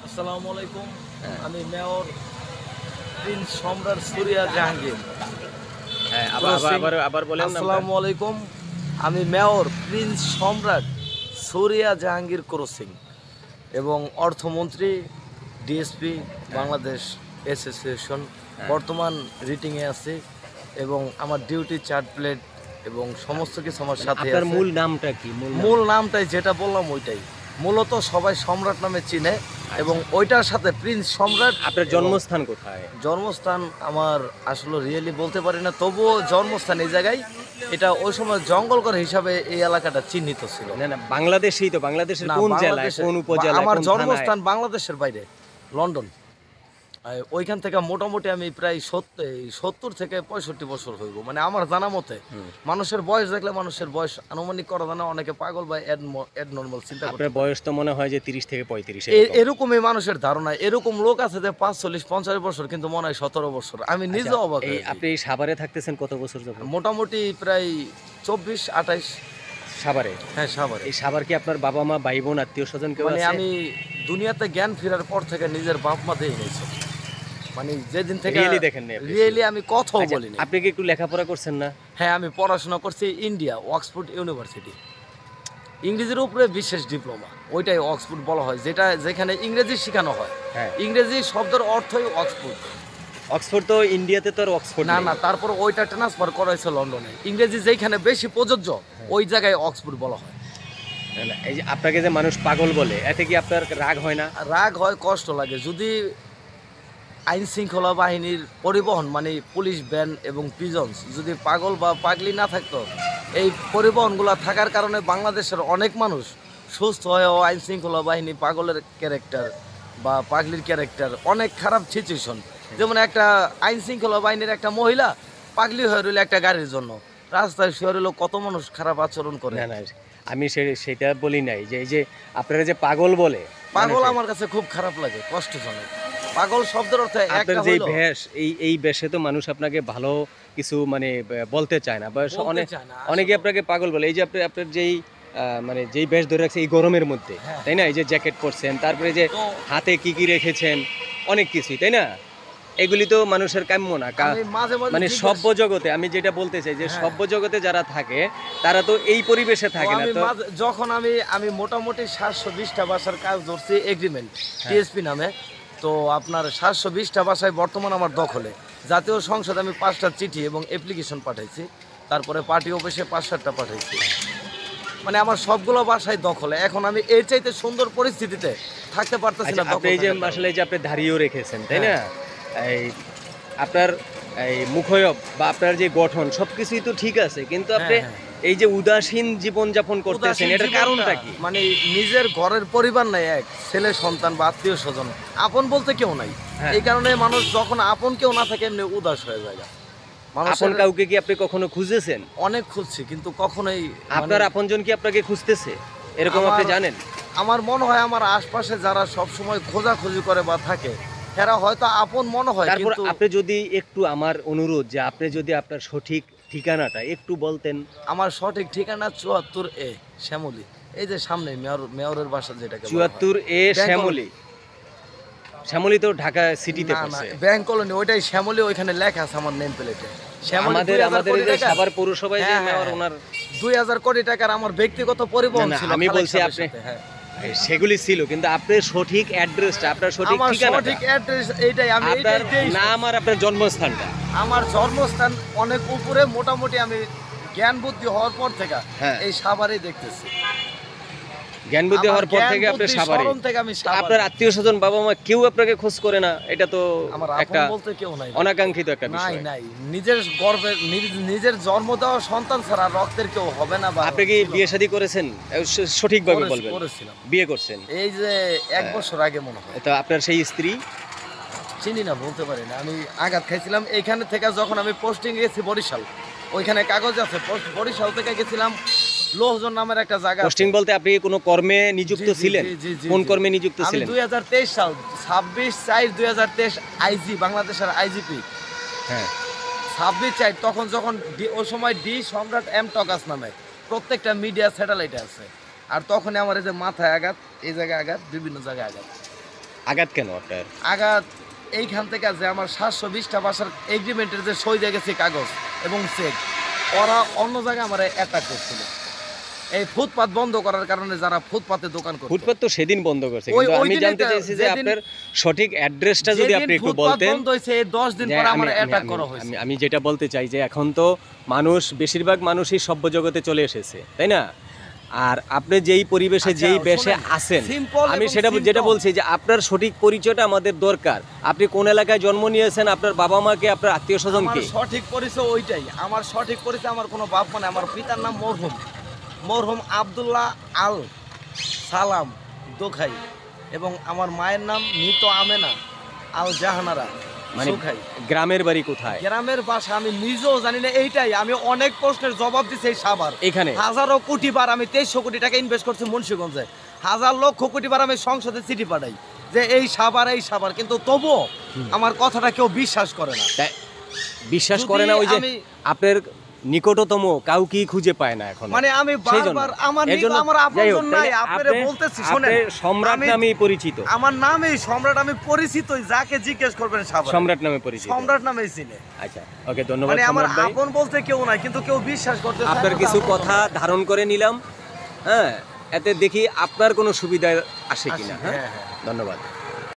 আসসালামু আলাইকুম। আমি মেয়র প্রিন্স সম্রাট সুরিয়া জাহাঙ্গীর। হ্যাঁ, আবার আবার আবার আবার বলেন নামটা। আসসালামু আলাইকুম। আমি মেয়র প্রিন্স সম্রাট সুরিয়া জাহাঙ্গীর ক্রসিং এবং অর্থমন্ত্রী ডিএসপি বাংলাদেশ অ্যাসোসিয়েশন। বর্তমান রিটিংয়ে আছি এবং আমার ডিউটি চার্ট প্লেট এবং সমস্ত কিছু আমার সাথে আপনার আছে। মূল নামটা কি? মূল নামটাই যেটা বললাম ওইটাই। মূলত সবাই সম্রাট নামে চিনে এবং ওইটার সাথে প্রিন্স সম্রাট। আপনার জন্মস্থান কোথায়? জন্মস্থান আমার আসলে রিয়েলি বলতে পারি না, তবুও জন্মস্থান এই জায়গায়। এটা ওই সময় জঙ্গলঘর হিসাবে এই এলাকাটা চিহ্নিত ছিল। না না, বাংলাদেশেই তো। বাংলাদেশের না, কোন জেলায়, বাংলাদেশে- কোন উপজেলায়, আমার কোন জন্মস্থান থানায়? বাংলাদেশের বাইরে, লন্ডন। ওইখান থেকে মোটামুটি আমি প্রায় 70 থেকে 65 বছর হইব, মানে আমার জানা মতে। মানুষের বয়স দেখলে মানুষের বয়স আনুমানিক করা জানা, অনেকে পাগল বা এড নর্মাল চিন্তা করে। আপনার বয়স তো মনে হয় যে 30 থেকে 35 এরকমই মানুষের ধারণা। এরকম লোক আছে যে 45-50 বছর কিন্তু মনে হয় 17 বছর। আমি নিজে অবাক হয়ে যাই। আপনি এই সাভারে থাকতেছেন কত বছর যাবত? মোটামুটি প্রায় 24-28। সাভারে? হ্যাঁ, সাভারে। এই সাভার কি আপনার বাবা মা, ভাই বোন, আত্মীয় স্বজন কেউ মানে আছে? আমি দুনিয়াতে জ্ঞান ফেরার পর থেকে নিজের বাপ মা দিয়ে নিয়েছি। মানে যেদিন থেকে Really দেখেন নাই আপনি? রিয়েলি আমি কথাও আচ্ছা, বলিনি। আপনি কি একটু লেখাপড়া করছেন না? হ্যাঁ, আমি পড়াশোনা করছি ইন্ডিয়া অক্সফোর্ড ইউনিভার্সিটি। ইংরেজির উপরে বিশেষ ডিপ্লোমা, ওইটাই অক্সফোর্ড বলা হয়, যেখানে ইংরেজি শেখানো হয়। হ্যাঁ। ইংরেজি শব্দের অর্থই অক্সফোর্ড। অক্সফোর্ড তো ইন্ডিয়াতে তো আর অক্সফোর্ড না নেই। না, তারপর ওইটা ট্রান্সফার করা হয়েছে লন্ডনে। ইংরেজি যেখানে বেশি প্রযোজ্য ওই জায়গায় অক্সফোর্ড বলা হয়। না, না, এই যে আপনাকে যে মানুষ পাগল বলে, এতে কি আপনার রাগ হয় না? রাগ হয়, কষ্ট লাগে। যদি আইন শৃঙ্খলা বাহিনীর পরিবহন মানে পুলিশ ভ্যান এবং পিজন্স যদি পাগল বা পাগলি না থাকতো, এই পরিবহনগুলো থাকার কারণে বাংলাদেশের অনেক মানুষ সুস্থ হয়েও আইন শৃঙ্খলা বাহিনী পাগলের ক্যারেক্টার বা পাগলির ক্যারেক্টার অনেক খারাপ সিচুয়েশন। যেমন একটা আইন শৃঙ্খলা বাহিনীর একটা মহিলা পাগলি হয়ে রইল একটা গাড়ির জন্য, রাস্তায় শুয়ে রইল, কত মানুষ খারাপ আচরণ করে। না না, আমি সেটা বলি নাই। যে এই যে আপনারা যে পাগল বলে, পাগল মানুষে, আমার কাছে খুব খারাপ লাগে, কষ্টজনক। পাগল শব্দের অর্থ আপনার একটা যে হইলো ভেষ, এই বেশে তো মানুষ আপনাকে ভালো কিছু মানে বলতে চায় না, বা বলতে অনেক চায় না, অনেকে আসলে। আপনাকে পাগল বলে। এই যে আপনার যেই মানে যেই বেশ ধরে রাখছে এই গরমের মধ্যে, হ্যাঁ। তাই না? এই যে জ্যাকেট পরছেন, তারপরে যে তো হাতে কি কি রেখেছেন, অনেক কিছুই, তাই না? এগুলি তো মানুষের কাম্য না। আমি মাঝে মাঝে মানে জিজ্ঞেস- সভ্য জগতে, আমি যেটা বলতে চাই যে হ্যাঁ। সভ্য জগতে যারা থাকে তারা তো এই পরিবেশে থাকে না। তো যখন আমি মোটামুটি 720টা বাসার কাজ ধরছি এগ্রিমেন্ট হ্যাঁ। টিএসপি নামে। তো আপনার 720টা বাসায় বর্তমান আমার দখলে। জাতীয় সংসদে আমি 5টা চিঠি এবং অ্যাপ্লিকেশন পাঠাইছি, তারপরে পার্টি অফিসে 5-7টা পাঠাইছি। মানে আমার সবগুলো বাসায় দখলে। এখন আমি এর চাইতে সুন্দর পরিস্থিতিতে থাকতে পারতেছি আচ্ছা, না। আপনি এই যে আসলে এই যে আপনি দাঁড়িয়েও রেখেছেন, তাই না? এই আপনার এই মুখয়ব বা আপনার যে গঠন সবকিছুই তো ঠিক আছে, কিন্তু আপনি হ্যাঁ। এই যে উদাসীন জীবন যাপন করতেছেন, উদাসীন এটার জীবনটা, কারণটা কি? মানে নিজের ঘরের পরিবার নাই, এক ছেলে সন্তান বা আত্মীয় স্বজন, আপন বলতে কেউ নাই। হ্যাঁ। এই কারণে মানুষ যখন আপন কেউ না থাকে এমনি উদাস হয়ে যায়। আপন মানুষের কাউকে কি আপনি কখনো খুঁজেছেন? অনেক খুঁজছি কিন্তু কখনোই আপনার আপনজন কি আপনাকে খুঁজতেছে এরকম আপনি জানেন? আমার মনে হয় আমার আশপাশে যারা সব সময় খোঁজাখুঁজি করে বা থাকে এরা হয়তো আপন মনে হয়, তারপর কিন্তু আপনি যদি একটু, আমার অনুরোধ যে আপনি যদি আপনার সঠিক ঠিকানাটা একটু বলতেন। আমার সঠিক ঠিকানা 74A শ্যামলী। এই যে সামনে মেয়রের বাসা যেটাকে বলা হয়। 74A শ্যামলী। শ্যামলী তো ঢাকা সিটিতে না না, পড়ছে। ব্যাংক কলোনি, ওইটাই শ্যামলী, ওইখানে লেখা আছে আমার নেম প্লেটে। আমাদের এই যে সাভার পৌরসভায় যে মেয়র, ওনার 2000 কোটি টাকার আমার ব্যক্তিগত পরিবহন না, না, ছিল। আমি খালেক বলছি সাহেবের আপনি- সাথে, হ্যাঁ। সেগুলি ছিল, কিন্তু আপনার সঠিক অ্যাড্রেসটা, আপনার সঠিক আমার ঠিকানাটা, সঠিক অ্যাড্রেস এইটাই, আমি আপনার এইটাই দিয়েছি। নাম আর আপনার জন্মস্থানটা। আমার জন্মস্থান অনেক উপরে, মোটামুটি আমি জ্ঞান বুদ্ধি হওয়ার পর থেকে হ্যাঁ। এই সাভারেই দেখতেছি। জ্ঞান বুদ্ধি আমার হওয়ার পর জ্ঞান থেকে আপনি বুদ্ধি সাভারে। স্মরণ থেকে আমি সাভারে। আপনার আত্মীয় স্বজন, বাবা মা কেউ আপনাকে খোঁজ করে না? এটা তো আমার আপন একটা বলতে কেউ নাই। অনাকাঙ্ক্ষিত একটা নাই বিষয়। নাই, নিজের গর্বের নিজের জন্ম দেওয়া সন্তান ছাড়া রক্তের কেউ হবে না। বা আপনি কি ছিল না। বিয়ে শাদী করেছেন? সঠিকভাবে করেছি- বলবেন। করেছিলাম। বিয়ে করছেন? এই যে 1 বছর আগে মনে হয়। তো আপনার সেই স্ত্রী? চিনি না, বলতে পারি না। আমি আঘাত খাইছিলাম এইখানে থেকে, যখন আমি পোস্টিং গেছি বরিশাল, ওইখানে কাগজ আছে। বরিশাল থেকে গেছিলাম লোহজন নামের একটা জায়গা। পোস্টিং বলতে আপনি কোনো কর্মে নিযুক্ত ছিলেন? কোন কর্মে নিযুক্ত আমি ছিলেন? 2023 সাল 26/4/2023 আইজি, বাংলাদেশের আইজিপি। হ্যাঁ। 26/4, তখন যখন ওই সময় ডি সম্রাট এম টকাস নামে প্রত্যেকটা মিডিয়া স্যাটেলাইটে আছে। আর তখনই আমার এই যে মাথায় আঘাত, এই জায়গায় আঘাত, বিভিন্ন জায়গায় আঘাত। আঘাত কেন আপনার? আঘাত এইখান থেকে যে আমার 720টা বাসার এগ্রিমেন্টের যে সই দিয়ে গেছে কাগজ এবং চেক, ওরা অন্য জায়গায় আমার অ্যাটাক করছিল। এই ফুটপাত বন্ধ করার কারণে যারা ফুটপাতে দোকান করতো, ফুটপাত তো সেদিন বন্ধ করছে, ওই- কিন্তু ওই আমি দিনই জানতে তো, চাইছি যে যেদিন- আপনার সঠিক অ্যাড্রেসটা যদি যেদিন আপনি একটু ফুটপাত বলতেন। বন্ধ হয়েছে এই 10 দিন যে পরে আমার আমি- অ্যাটাক আমি- করা আমি- হয়েছে। আমি- আমি যেটা বলতে চাই যে এখন তো মানুষ, বেশিরভাগ মানুষই সভ্য জগতে চলে এসেছে, তাই না? আর আপনি যেই পরিবেশে আচ্ছা, যেই বেশে শোনেন, আছেন, simple আমি এবং সেটা যেটা simple। বলছি যে আপনার সঠিক পরিচয়টা আমাদের দরকার। আপনি কোন এলাকায় জন্ম নিয়েছেন, আপনার বাবা মাকে, আপনার আত্মীয় আমার স্বজনকে। সঠিক পরিচয় ওইটাই, আমার সঠিক পরিচয় আমার কোনো বাপ মানে আমার পিতার নাম মরহুম আব্দুল্লাহ আল সালাম দোখাই এবং আমার মায়ের নাম মৃত আমেনা আল জাহানারা মানে সুখাই। গ্রামের বাড়ি কোথায়? গ্রামের ভাষা আমি নিজেও জানি না, এইটাই আমি অনেক প্রশ্নের জবাব দিচ্ছি। এই সাভার এখানে হাজারো কোটি বার আমি 2300 কোটি টাকা ইনভেস্ট করছি মুন্সিগঞ্জে, হাজার লক্ষ কোটি বার আমি সংসদে চিঠি পাঠাই যে এই সাভার, কিন্তু তবুও আমার কথাটা কেউ বিশ্বাস করে না। তাই বিশ্বাস যদি করে না, ওই যে আমি- আপনার নিকটতম কাউকেই খুঁজে পায় না এখন। মানে আমি বারবার আমার আমার আপনজন নাই, আপনারে বলতেছি শুনেন, সম্রাট আমি- নামেই পরিচিত। আমার নামই সম্রাট, আমি পরিচিত, যাকে জিজ্ঞেস করবেন সাভার সম্রাট নামে পরিচিত। সম্রাট নামেই চিনে। আচ্ছা, ওকে, ধন্যবাদ মানে আমার সম্রাট ভাই। আপন বলতে কেউ নাই, কিন্তু কেউ বিশ্বাস করতে চায় না, আপনার তো কিছু আপন কথা ধারণ করে নিলাম, হ্যাঁ, এতে দেখি আপনার কোনো সুবিধা আসে কিনা। আসে, হ্যাঁ, হ্যাঁ, হ্যাঁ। ধন্যবাদ।